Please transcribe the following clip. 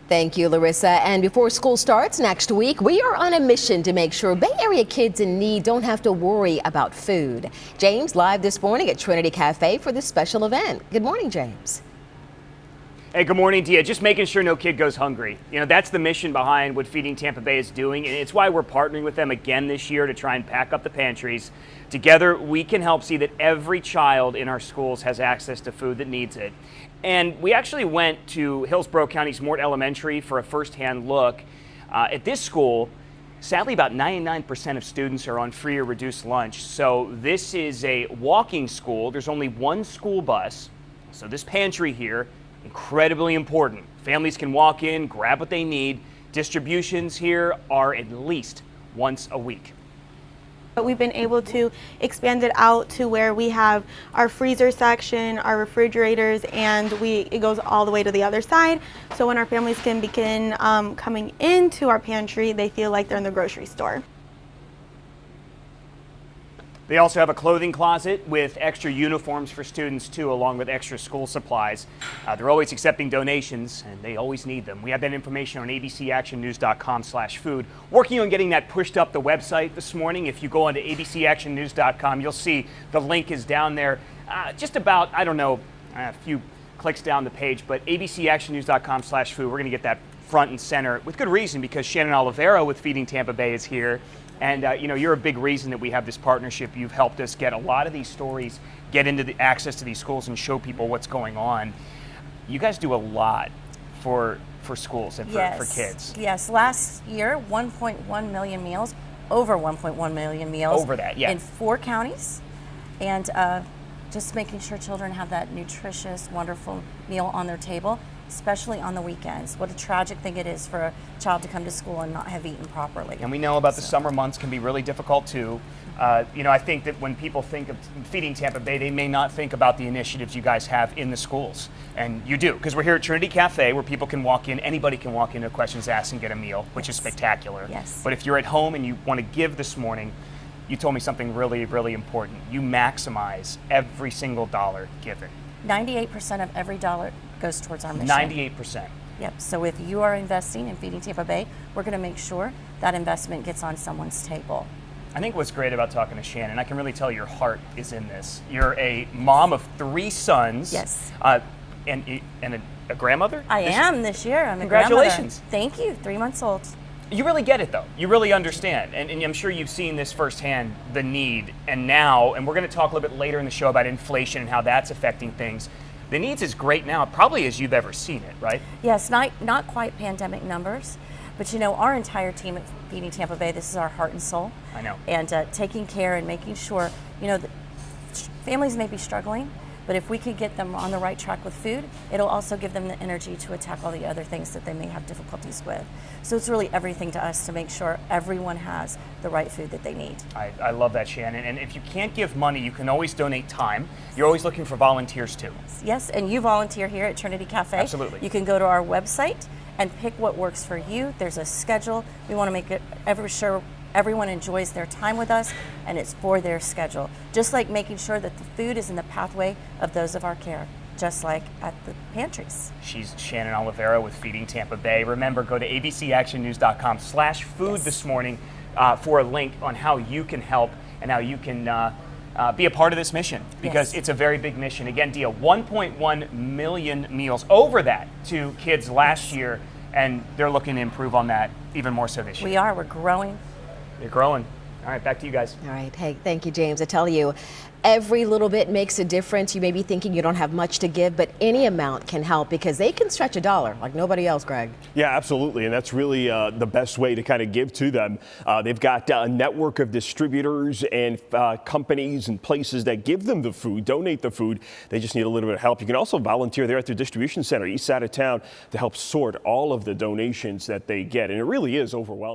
Thank you, Larissa. And before school starts next week, we are on a mission to make sure Bay Area kids in need don't have to worry about food. James live this morning at Trinity Café for this special event. Good morning, James. Hey, good morning, Dia. Just making sure no kid goes hungry. You know, that's the mission behind what Feeding Tampa Bay is doing, and it's why we're partnering with them again this year to try and pack up the pantries. Together, we can help see that every child in our schools has access to food that needs it. And we actually went to Hillsborough County's Mort Elementary for a first-hand look. At this school, sadly, about 99% of students are on free or reduced lunch. So this is a walking school. There's only one school bus. So this pantry here, incredibly important. Families can walk in, grab what they need. Distributions here are at least once a week. But we've been able to expand it out to where we have our freezer section, our refrigerators, and it goes all the way to the other side. So when our families can begin coming into our pantry, they feel like they're in the grocery store. They also have a clothing closet with extra uniforms for students too, along with extra school supplies. They're always accepting donations and they always need them. We have that information on abcactionnews.com/food. Working on getting that pushed up the website this morning. If you go onto abcactionnews.com, you'll see the link is down there. Just about, I don't know, a few clicks down the page, but abcactionnews.com/food. We're going to get that front and center with good reason because Shannon Oliviero with Feeding Tampa Bay is here. And you know, you're a big reason that we have this partnership. You've helped us get a lot of these stories, get into the access to these schools and show people what's going on. You guys do a lot for schools and for kids. Yes, last year, 1.1 million meals, over 1.1 million meals. Over that, yeah. In 4 counties. And just making sure children have that nutritious, wonderful meal on their table, especially on the weekends. What a tragic thing it is for a child to come to school and not have eaten properly. And we know about the summer months can be really difficult too. You know, I think that when people think of Feeding Tampa Bay, they may not think about the initiatives you guys have in the schools. And you do, because we're here at Trinity Café where people can walk in, anybody can walk in, no questions asked, and get a meal, which is spectacular. Yes. But if you're at home and you want to give this morning, you told me something really, really important. You maximize every single dollar given. 98% of every dollar goes towards our mission. 98%. Yep, so if you are investing in Feeding Tampa Bay, we're going to make sure that investment gets on someone's table. I think what's great about talking to Shannon, I can really tell your heart is in this. You're a mom of 3 sons. Yes. And a grandmother? I am this year. I'm a Congratulations. grandmother. Thank you, 3 months old. You really get it though. You really understand. And I'm sure you've seen this firsthand, the need. And now, and we're going to talk a little bit later in the show about inflation and how that's affecting things. The needs is great now, probably as you've ever seen it, right? Yes, not quite pandemic numbers, but you know, our entire team at Feeding Tampa Bay, this is our heart and soul. I know. And taking care and making sure, you know, families may be struggling, but if we could get them on the right track with food, it'll also give them the energy to attack all the other things that they may have difficulties with. So it's really everything to us to make sure everyone has the right food that they need. I love that, Shannon. And if you can't give money, you can always donate time. You're always looking for volunteers too. Yes, and you volunteer here at Trinity Café. Absolutely. You can go to our website and pick what works for you. There's a schedule. We want to make it sure everyone enjoys their time with us and it's for their schedule. Just like making sure that the food is in the pathway of those of our care, just like at the pantries. She's Shannon Oliviero with Feeding Tampa Bay. Remember, go to abcactionnews.com/food this morning for a link on how you can help and how you can be a part of this mission, because it's a very big mission. Again, Dia, 1.1 million meals, over that to kids last year, and they're looking to improve on that even more so this year. We are. We're growing. You're growing. All right, back to you guys. All right. Hey, thank you, James. I tell you, every little bit makes a difference. You may be thinking you don't have much to give, but any amount can help because they can stretch a dollar like nobody else, Greg. Yeah, absolutely. And that's really the best way to kind of give to them. They've got a network of distributors and companies and places that give them the food, donate the food. They just need a little bit of help. You can also volunteer there at their distribution center east side of town to help sort all of the donations that they get. And it really is overwhelming.